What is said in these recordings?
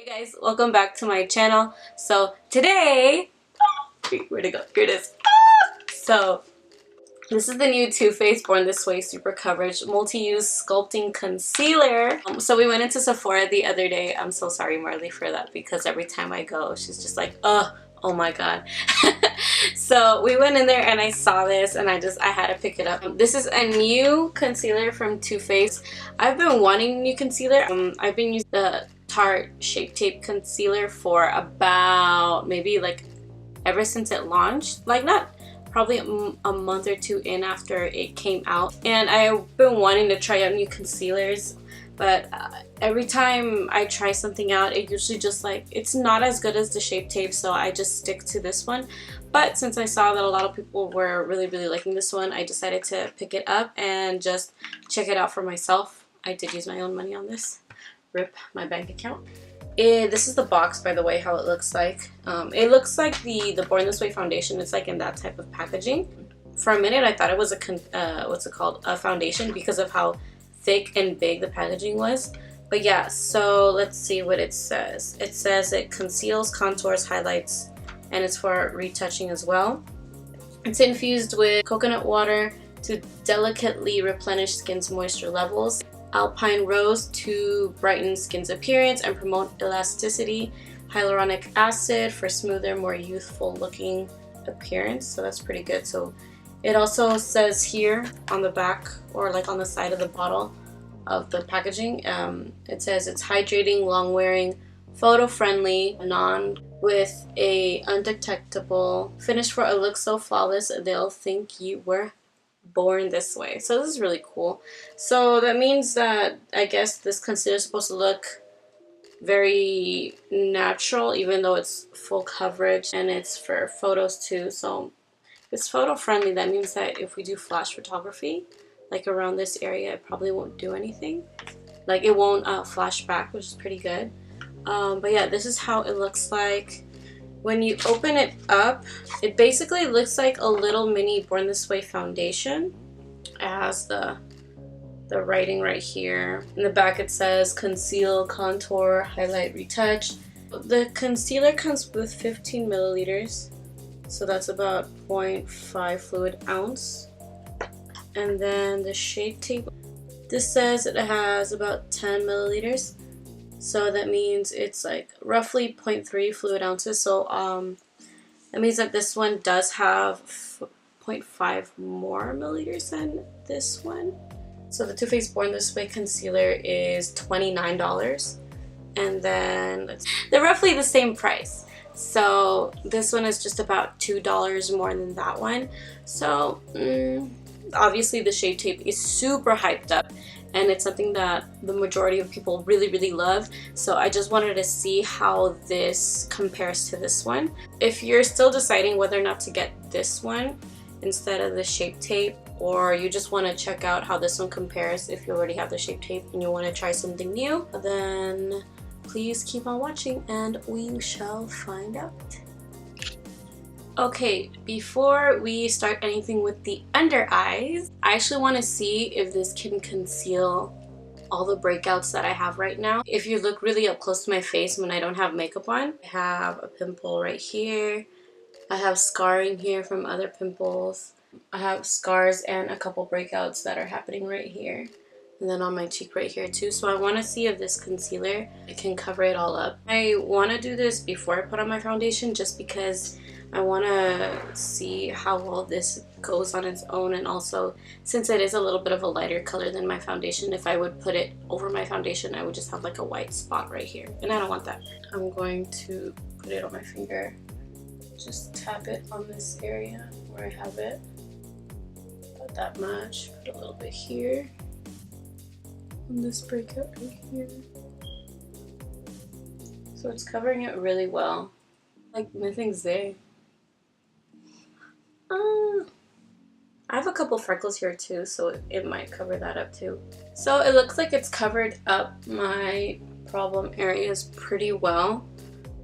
Guys, welcome back to my channel. So today, where'd it go? Here it is. So this is the new Too Faced Born This Way Super Coverage Multi-Use Sculpting Concealer. So we went into Sephora the other day. I'm so sorry, Marley, for that, because every time I go, she's just like, oh my god. So we went in there and I saw this and I had to pick it up. This is a new concealer from Too Faced. I've been wanting new concealer. I've been using the Tarte Shape Tape concealer for about maybe like ever since it launched, like not probably a month or two in after it came out, and I've been wanting to try out new concealers, but every time I try something out, it usually just like it's not as good as the Shape Tape, so I just stick to this one. But since I saw that a lot of people were really liking this one, I decided to pick it up and just check it out for myself. I did use my own money on this. Rip my bank account. This is the box, by the way, how it looks like. It looks like the Born This Way foundation. It's like in that type of packaging. For a minute I thought it was a foundation because of how thick and big the packaging was. But yeah, so let's see what it says. It says it conceals, contours, highlights, and it's for retouching as well. It's infused with coconut water to delicately replenish skin's moisture levels, alpine rose to brighten skin's appearance and promote elasticity, hyaluronic acid for smoother, more youthful looking appearance. So that's pretty good. So it also says here on the back, or like on the side of the bottle of the packaging, it says it's hydrating, long wearing, photo friendly, with a undetectable finish for a look so flawless they'll think you were born this way. So this is really cool. So that means that I guess this concealer is supposed to look very natural, even though it's full coverage, and it's for photos too. So if it's photo friendly, that means that if we do flash photography like around this area, it probably won't do anything. Like it won't flash back, which is pretty good. But yeah, this is how it looks like. When you open it up, it basically looks like a little mini Born This Way foundation. It has the writing right here. In the back it says conceal, contour, highlight, retouch. The concealer comes with 15 milliliters, so that's about 0.5 fluid ounce. And then the Shape Tape, this says it has about 10 milliliters. So that means it's like roughly 0.3 fluid ounces. So that means that this one does have 0.5 more milliliters than this one. So the Too Faced Born This Way concealer is $29, and then they're roughly the same price. So this one is just about $2 more than that one. So obviously the Shape Tape is super hyped up, and it's something that the majority of people really love. So I just wanted to see how this compares to this one. If you're still deciding whether or not to get this one instead of the Shape Tape, or you just want to check out how this one compares if you already have the Shape Tape and you want to try something new, then please keep on watching and we shall find out. Okay, before we start anything with the under eyes, I actually want to see if this can conceal all the breakouts that I have right now. If you look really up close to my face when I don't have makeup on, I have a pimple right here. I have scarring here from other pimples. I have scars and a couple breakouts that are happening right here. And then on my cheek right here too. So I want to see if this concealer can cover it all up. I want to do this before I put on my foundation, just because I want to see how well this goes on its own, and also since it is a little bit of a lighter color than my foundation, if I would put it over my foundation, I would just have like a white spot right here, and I don't want that. I'm going to put it on my finger, just tap it on this area where I have it, about that much, put a little bit here, and this breakout right here. So it's covering it really well, like nothing's there. I have a couple freckles here too, so it might cover that up too. So it looks like it's covered up my problem areas pretty well.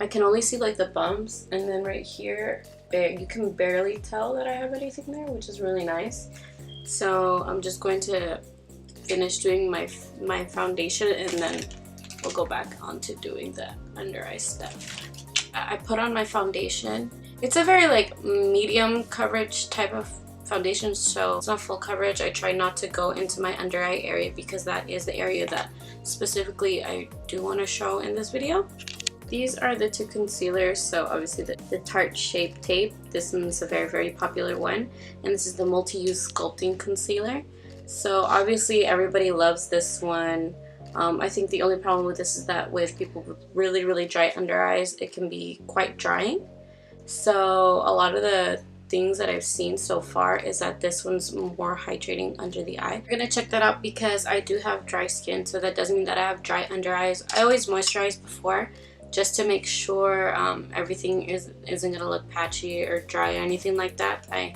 I can only see like the bumps, and then right here, you can barely tell that I have anything there, which is really nice. So I'm just going to finish doing my foundation and then we'll go back on to doing the under eye step. I put on my foundation. It's a very like medium coverage type of foundation, so it's not full coverage. I try not to go into my under eye area because that is the area that specifically I do want to show in this video. These are the two concealers. So obviously the Tarte Shape Tape. This one's a very popular one, and this is the multi-use sculpting concealer. So obviously everybody loves this one. I think the only problem with this is that with people with really dry under eyes, it can be quite drying. So a lot of the things that I've seen so far is that this one's more hydrating under the eye. We're gonna check that out because I do have dry skin, so that doesn't mean that I have dry under eyes. I always moisturize before just to make sure everything isn't gonna look patchy or dry or anything like that. I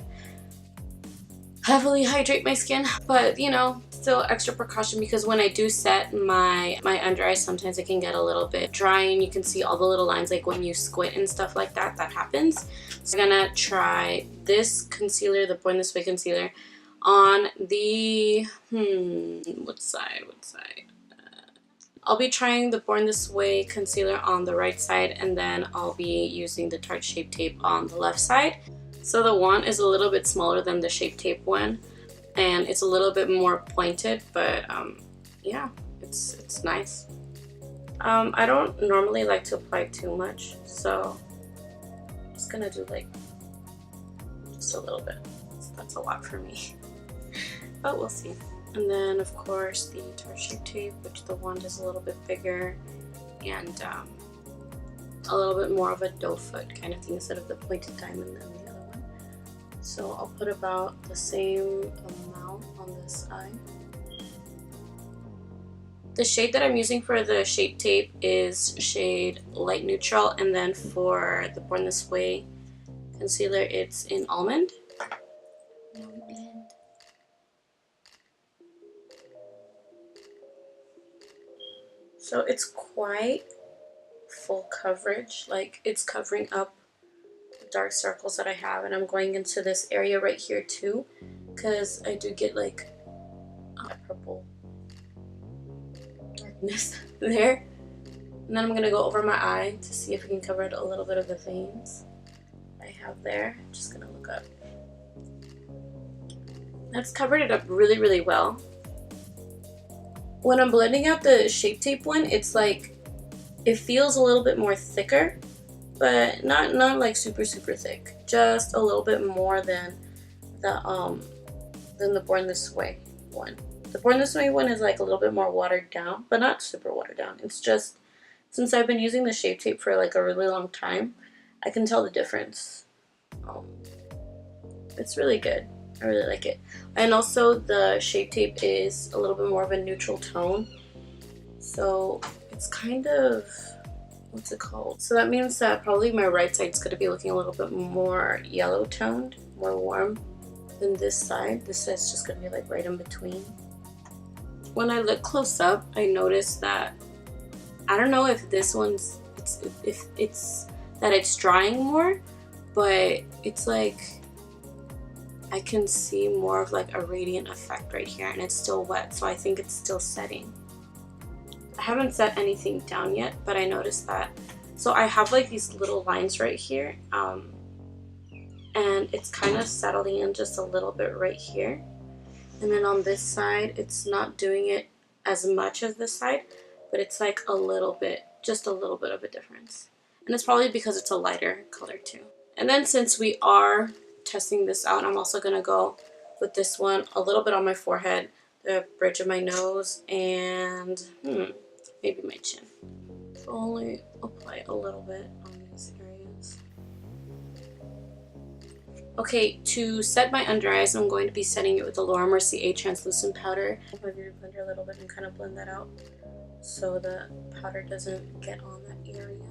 heavily hydrate my skin, but you know, still extra precaution because when I do set my under eye, sometimes it can get a little bit dry and you can see all the little lines like when you squint and stuff like that. That happens. So I'm gonna try this concealer, the Born This Way concealer, on the what side? I'll be trying the Born This Way concealer on the right side, and then I'll be using the Tarte Shape Tape on the left side. So the one is a little bit smaller than the Shape Tape one, and it's a little bit more pointed, but yeah, it's nice. I don't normally like to apply too much, so I'm just gonna do like just a little bit. That's a lot for me, but we'll see. And then of course the Tarte Shape Tape, which the wand is a little bit bigger and a little bit more of a doe foot kind of thing instead of the pointed diamond on the other one. So I'll put about the same amount on this eye. The shade that I'm using for the Shape Tape is shade Light Neutral, and then for the Born This Way concealer it's in Almond. So it's quite full coverage, like it's covering up the dark circles that I have, and I'm going into this area right here too because I do get like purple darkness there. And then I'm going to go over my eye to see if we can cover a little bit of the veins I have there. I'm just going to look up. That's covered it up really well. When I'm blending out the Shape Tape one, it's like it feels a little bit more thicker, but not like super thick. Just a little bit more than the Born This Way one. The Born This Way one is like a little bit more watered down, but not super watered down. It's just since I've been using the Shape Tape for like a really long time, I can tell the difference. It's really good. I really like it. And also the Shape Tape is a little bit more of a neutral tone. So it's kind of, what's it called? So that means that probably my right side's going to be looking a little bit more yellow toned, more warm than this side. This side's just going to be like right in between. When I look close up, I noticed that, I don't know if this one's, if it's that it's drying more, but it's like, I can see more of like a radiant effect right here, and it's still wet, so I think it's still setting. I haven't set anything down yet, but I noticed that. So I have like these little lines right here, and it's kind of settling in just a little bit right here. And then on this side, it's not doing it as much as this side, but it's like a little bit, just a little bit of a difference. And it's probably because it's a lighter color too. And then since we are testing this out, I'm also going to go with this one a little bit on my forehead, the bridge of my nose, and maybe my chin. So only apply a little bit on these areas. Okay, to set my under eyes, I'm going to be setting it with the Laura Mercier translucent powder. I'm going to blend a little bit and kind of blend that out so the powder doesn't get on that area.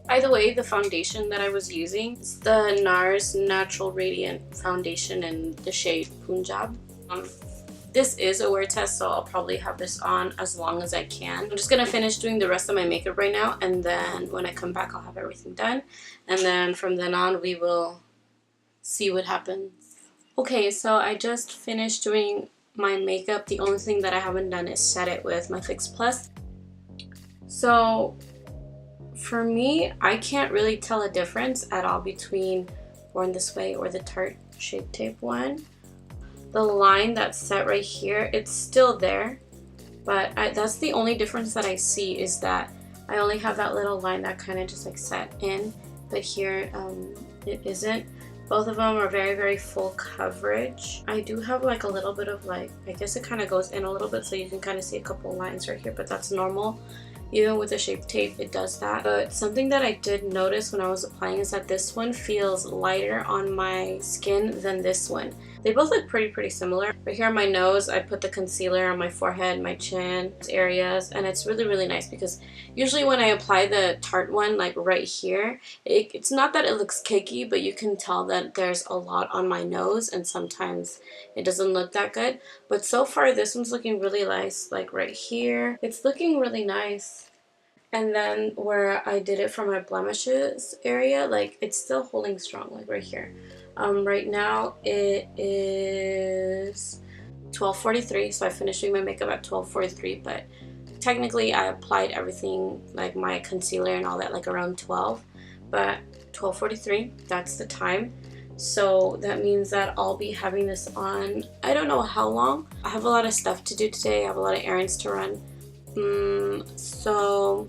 By the way, the foundation that I was using is the NARS Natural Radiant Foundation in the shade Punjab. This is a wear test, so I'll probably have this on as long as I can. I'm just going to finish doing the rest of my makeup right now, and then when I come back, I'll have everything done. And then from then on, we will see what happens. Okay, so I just finished doing my makeup. The only thing that I haven't done is set it with my Fix Plus. So for me, I can't really tell a difference at all between Born This Way or the Tarte Shape Tape one. The line that's set right here, it's still there, but that's the only difference that I see, is that I only have that little line that kind of just like set in, but here it isn't. Both of them are very, very full coverage. I do have like a little bit of like, I guess it kind of goes in a little bit, so you can kind of see a couple lines right here, but that's normal. Even with the Shape Tape, it does that. But something that I did notice when I was applying is that this one feels lighter on my skin than this one. They both look pretty similar. But here on my nose, I put the concealer on my forehead, my chin areas, and it's really nice, because usually when I apply the Tarte one, like right here, it's not that it looks cakey, but you can tell that there's a lot on my nose, and sometimes it doesn't look that good. But so far, this one's looking really nice, like right here. It's looking really nice. And then where I did it for my blemishes area, like it's still holding strong, like right here. Right now it is 12:43, so I finished doing my makeup at 12:43, but technically I applied everything, like my concealer and all that, like around 12, but 12:43, that's the time. So that means that I'll be having this on, I don't know how long. I have a lot of stuff to do today. I have a lot of errands to run. So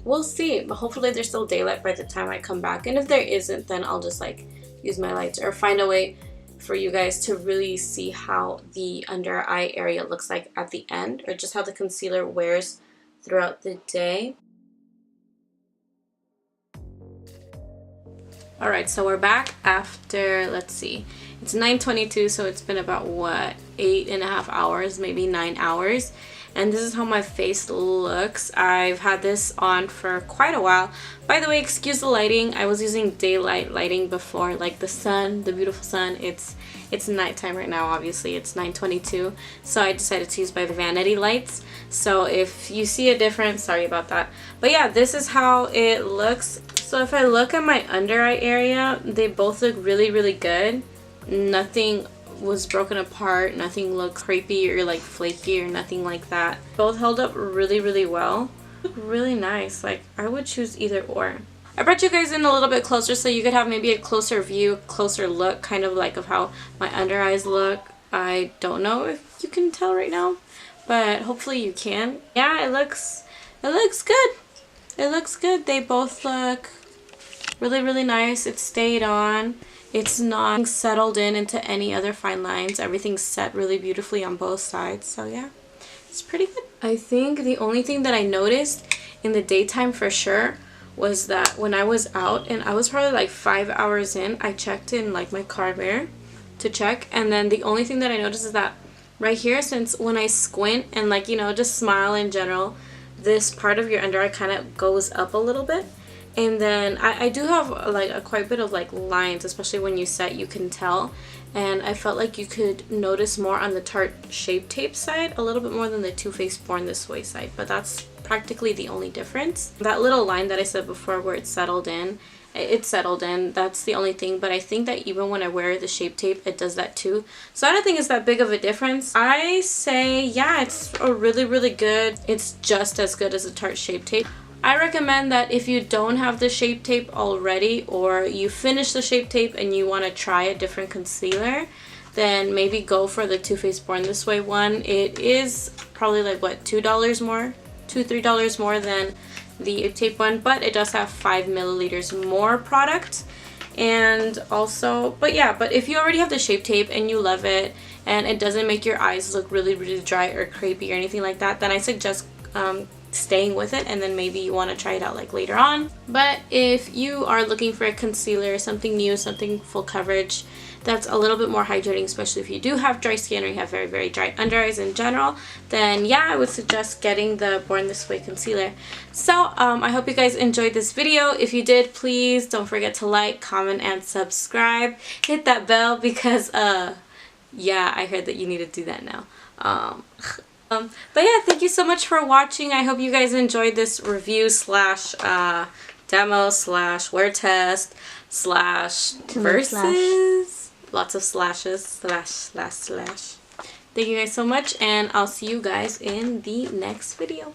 we'll see, but hopefully there's still daylight by the time I come back, and if there isn't, then I'll just like use my lights or find a way for you guys to really see how the under eye area looks like at the end, or just how the concealer wears throughout the day. Alright, so we're back after, let's see, it's 9:22, so it's been about what, 8.5 hours, maybe 9 hours. And this is how my face looks. I've had this on for quite a while. By the way, excuse the lighting. I was using daylight lighting before, like the sun, the beautiful sun. It's nighttime right now, obviously. It's 9:22. So I decided to use my vanity lights. So if you see a difference, sorry about that. But yeah, this is how it looks. So if I look at my under eye area, they both look really good. Nothing was broken apart, nothing looked crepey or like flaky or nothing like that. Both held up really well. Really nice. Like, I would choose either or. I brought you guys in a little bit closer so you could have maybe a closer view, closer look, kind of like of how my under eyes look. I don't know if you can tell right now, but hopefully you can. Yeah, it looks good. It looks good. They both look really nice. It stayed on. It's not settled into any other fine lines. Everything's set really beautifully on both sides. So yeah, it's pretty good. I think the only thing that I noticed in the daytime for sure was that when I was out, and I was probably like 5 hours in, I checked in like my car mirror to check. And then the only thing that I noticed is that right here, since when I squint and like, you know, just smile in general, this part of your under eye kind of goes up a little bit. And then I do have like a quite bit of like lines, especially when you set, you can tell. And I felt like you could notice more on the Tarte Shape Tape side, a little bit more than the Too Faced Born This Way side. But that's practically the only difference. That little line that I said before where it settled in, that's the only thing. But I think that even when I wear the Shape Tape, it does that too. So I don't think it's that big of a difference. I say, yeah, it's a really good. It's just as good as the Tarte Shape Tape. I recommend that if you don't have the Shape Tape already, or you finish the Shape Tape and you want to try a different concealer, then maybe go for the Too Faced Born This Way one. It is probably like what, $2 more, $2-3 more than the Shape Tape one, but it does have 5 milliliters more product. And also, but if you already have the Shape Tape and you love it and it doesn't make your eyes look really dry or crepey or anything like that, then I suggest staying with it, and then maybe you want to try it out like later on. But if you are looking for a concealer, something new, something full coverage that's a little bit more hydrating, especially if you do have dry skin or you have very dry under eyes in general, then yeah, I would suggest getting the Born This Way concealer. So I hope you guys enjoyed this video. If you did, please don't forget to like, comment, and subscribe. Hit that bell because yeah, I heard that you need to do that now. But yeah, thank you so much for watching. I hope you guys enjoyed this review slash demo slash wear test slash versus. Lots of slashes. Slash. Thank you guys so much, and I'll see you guys in the next video.